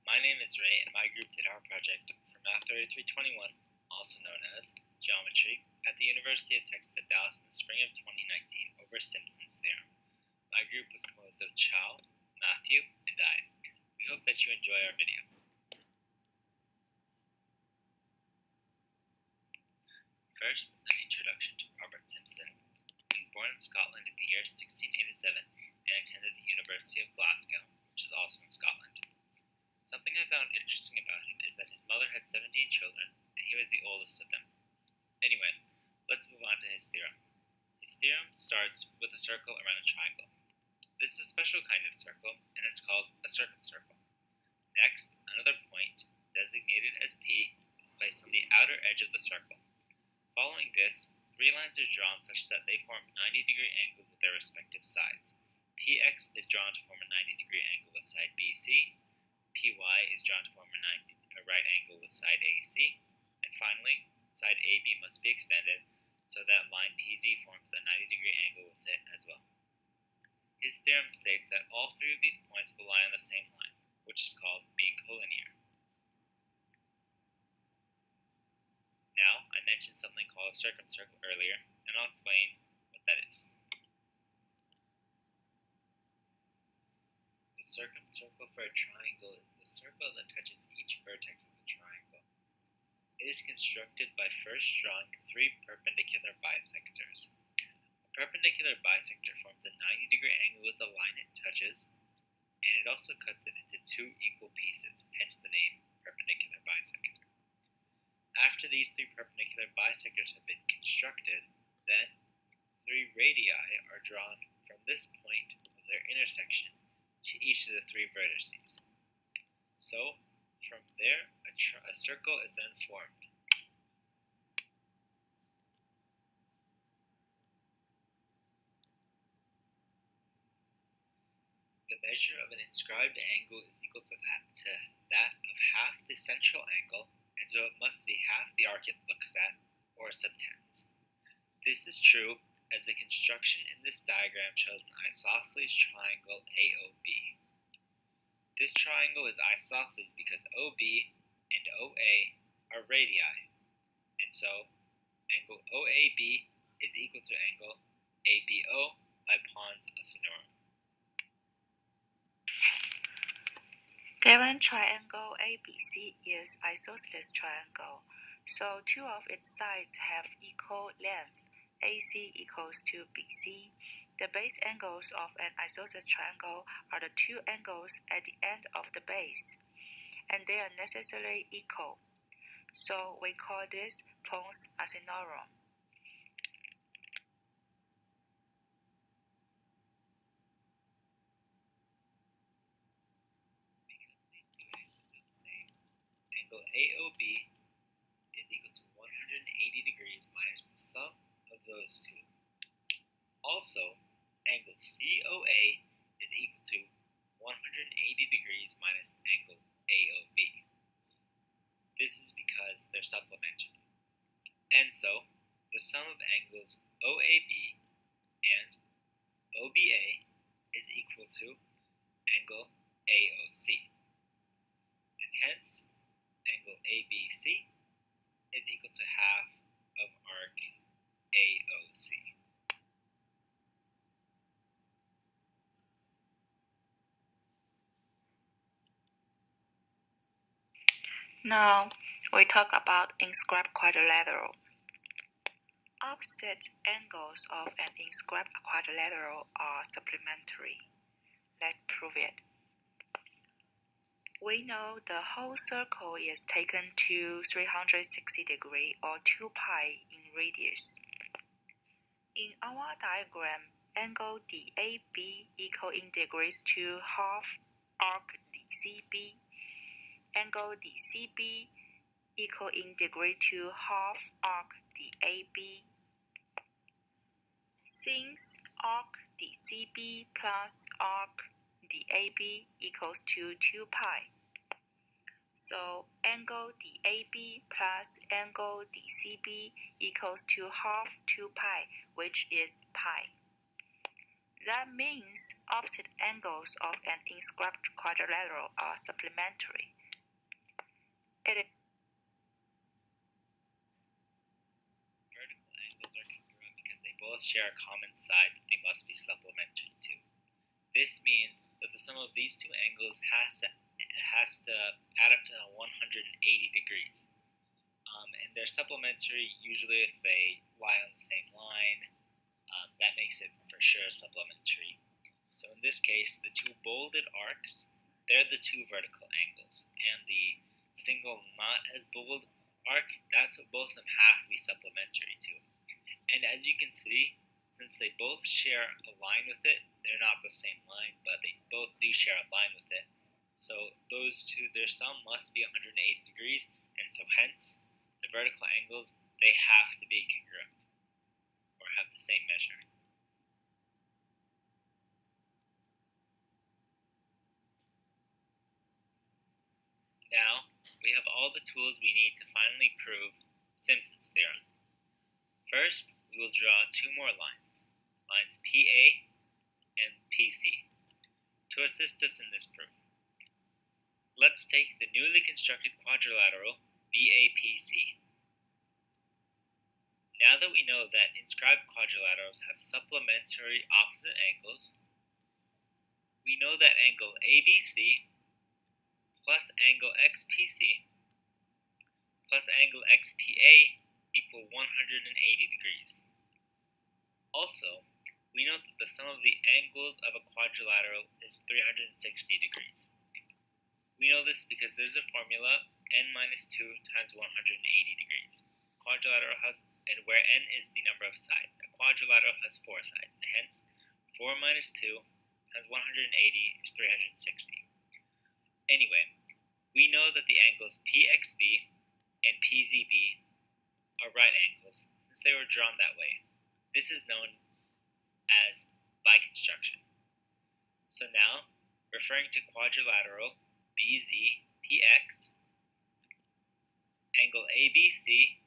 My name is Ray, and my group did our project for Math 3321, also known as Geometry, at the University of Texas at Dallas in the spring of 2019 over Simson's theorem. My group was composed of Chow, Matthew, and I. We hope that you enjoy our video. First, an introduction to Robert Simson. He was born in Scotland in the year 1687 and attended the University of Glasgow, which is also in Scotland. Something I found interesting about him is that his mother had 17 children, and he was the oldest of them. Anyway, let's move on to his theorem. His theorem starts with a circle around a triangle. This is a special kind of circle, and it's called a circumcircle. Next, another point, designated as P, is placed on the outer edge of the circle. Following this, three lines are drawn such that they form 90-degree angles with their respective sides. PX is drawn to form a 90-degree angle with side BC, PY is drawn to form a right angle with side AC, and finally, side AB must be extended so that line PZ forms a 90-degree angle with it as well. His theorem states that all three of these points will lie on the same line, which is called being collinear. Now, I mentioned something called a circumcircle earlier, and I'll explain what that is. The circumcircle for a triangle is the circle that touches each vertex of the triangle. It is constructed by first drawing three perpendicular bisectors. A perpendicular bisector forms a 90-degree angle with the line it touches, and it also cuts it into two equal pieces, hence the name perpendicular bisector. After these three perpendicular bisectors have been constructed, then three radii are drawn from this point of their intersection to each of the three vertices. So, from there, a circle is then formed. The measure of an inscribed angle is equal to that of half the central angle, and so it must be half the arc it looks at, or subtends. This is true as the construction in this diagram shows an isosceles triangle AOB. This triangle is isosceles because OB and OA are radii, and so angle OAB is equal to angle ABO by Pons Theorem. Given triangle ABC is isosceles triangle, so two of its sides have equal length, AC equals to BC. The base angles of an isosceles triangle are the two angles at the end of the base, and they are necessarily equal. So we call this Pons Theorem. Because these two angles are the same, angle AOB is equal to 180 degrees minus the sum of those two. Also, angle COA is equal to 180 degrees minus angle AOB. This is because they're supplementary. And so, the sum of angles OAB and OBA is equal to angle AOC. And hence, angle ABC is equal to half of arc AOC. Now, we talk about inscribed quadrilateral. Opposite angles of an inscribed quadrilateral are supplementary. Let's prove it. We know the whole circle is taken to 360 degrees or 2 pi in radius. In our diagram, angle DAB equal in degrees to half arc DCB. Angle DCB equal in degree to half arc DAB. Since arc DCB plus arc DAB equals to 2 pi, so angle DAB plus angle DCB equals to half 2 pi, which is pi. That means opposite angles of an inscribed quadrilateral are supplementary. It Vertical angles are congruent because they both share a common side that they must be supplementary to. This means that the sum of these two angles has to add up to 180 degrees. And they're supplementary usually if they lie on the same line. That makes it for sure supplementary. So in this case, the two bolded arcs, they're the two vertical angles. And the single not as bold arc, that's what both of them have to be supplementary to. And as you can see, since they both share a line with it, they're not the same line, but they both do share a line with it. So those two, their sum must be 180 degrees, and so hence, the vertical angles, they have to be congruent, or have the same measure. Now, we have all the tools we need to finally prove Simson's theorem. First, we will draw two more lines PA and PC, to assist us in this proof. Let's take the newly constructed quadrilateral BAPC. Now that we know that inscribed quadrilaterals have supplementary opposite angles, we know that angle ABC plus angle XPC plus angle XPA equal 180 degrees. Also, we know that the sum of the angles of a quadrilateral is 360 degrees. We know this because there's a formula, n minus 2 times 180 degrees. Quadrilateral has, and where n is the number of sides. A quadrilateral has 4 sides, and hence 4 minus 2 times 180 is 360. Anyway, we know that the angles PXB and PZB are right angles since they were drawn that way. This is known as biconstruction. So now, referring to quadrilateral BZPX, angle ABC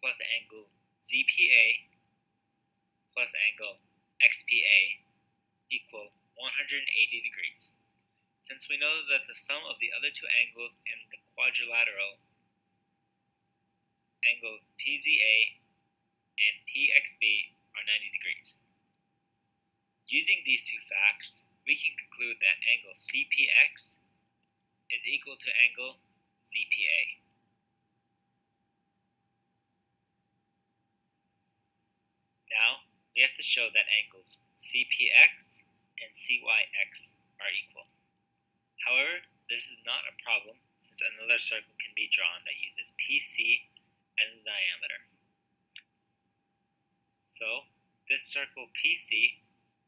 plus angle ZPA plus angle XPA equal 180 degrees. Since we know that the sum of the other two angles in the quadrilateral, angle PZA and PXB, are 90 degrees. Using these two facts, we can conclude that angle CPX is equal to angle ZPA. Now, we have to show that angles CPX and CYX are equal. However, this is not a problem since another circle can be drawn that uses PC as the diameter. So, this circle PC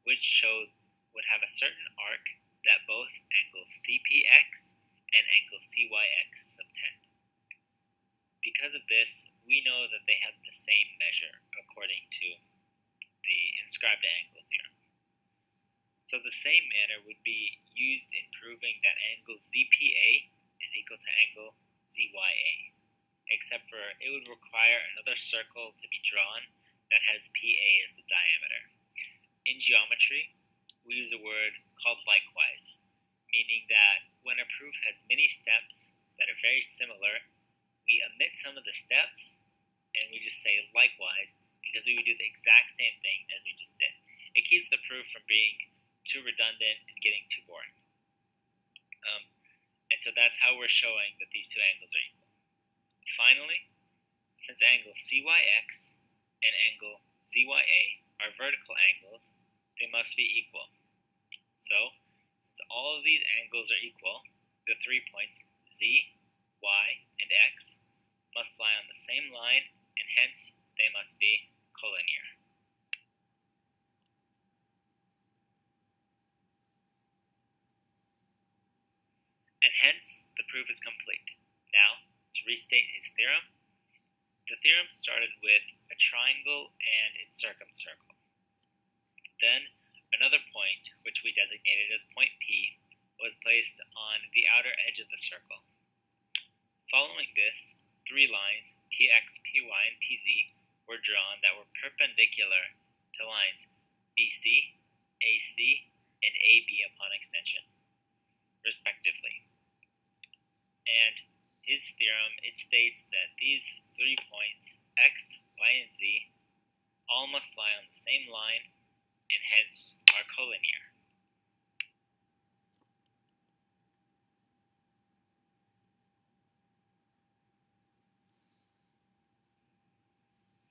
would have a certain arc that both angle CPX and angle CYX subtend. Because of this, we know that they have the same measure according to the inscribed angle theorem. So the same manner would be used in proving that angle ZPA is equal to angle ZYA, except for it would require another circle to be drawn that has PA as the diameter. In geometry, we use a word called likewise, meaning that when a proof has many steps that are very similar, we omit some of the steps and we just say likewise because we would do the exact same thing as we just did. It keeps the proof from being too redundant and getting too boring. And so that's how we're showing that these two angles are equal. Finally, since angle CYX and angle ZYA are vertical angles, they must be equal. So, since all of these angles are equal, the 3 points Z, Y, and X must lie on the same line, and hence they must be collinear. And hence, the proof is complete. Now, to restate his theorem, the theorem started with a triangle and its circumcircle. Then, another point, which we designated as point P, was placed on the outer edge of the circle. Following this, 3 lines, PX, PY, and PZ, were drawn that were perpendicular to lines BC, AC, and AB upon extension, respectively. And his theorem, it states that these 3 points, x, y, and z, all must lie on the same line and hence are collinear.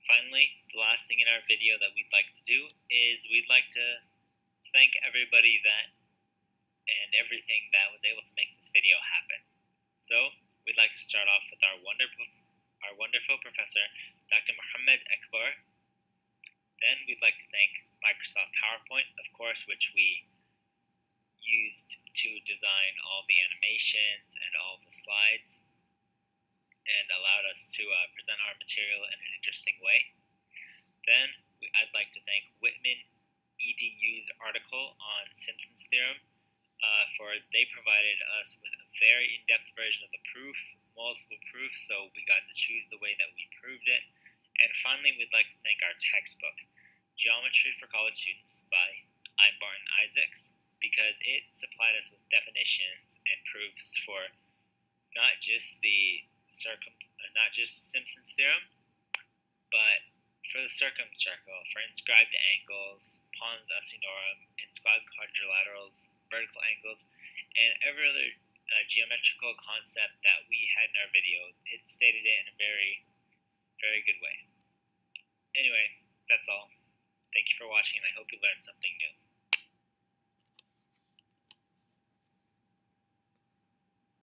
Finally, the last thing in our video that we'd like to do is we'd like to thank everybody and everything that was able to make this video happen. So, we'd like to start off with our wonderful professor, Dr. Muhammad Akbar. Then we'd like to thank Microsoft PowerPoint, of course, which we used to design all the animations and all the slides, and allowed us to present our material in an interesting way. Then I'd like to thank Whitman EDU's article on Simson's theorem, for they provided us with a very in-depth version of the proof, multiple proof, so we got to choose the way that we proved it. And finally, we'd like to thank our textbook, Geometry for College Students by Barton Isaacs, because it supplied us with definitions and proofs for not just Simson's theorem, but for the circumcircle, for inscribed angles, pons asinorum, inscribed quadrilaterals, vertical angles, and every other geometrical concept that we had in our video. It stated it in a very, very good way. Anyway, that's all. Thank you for watching, and I hope you learned something new.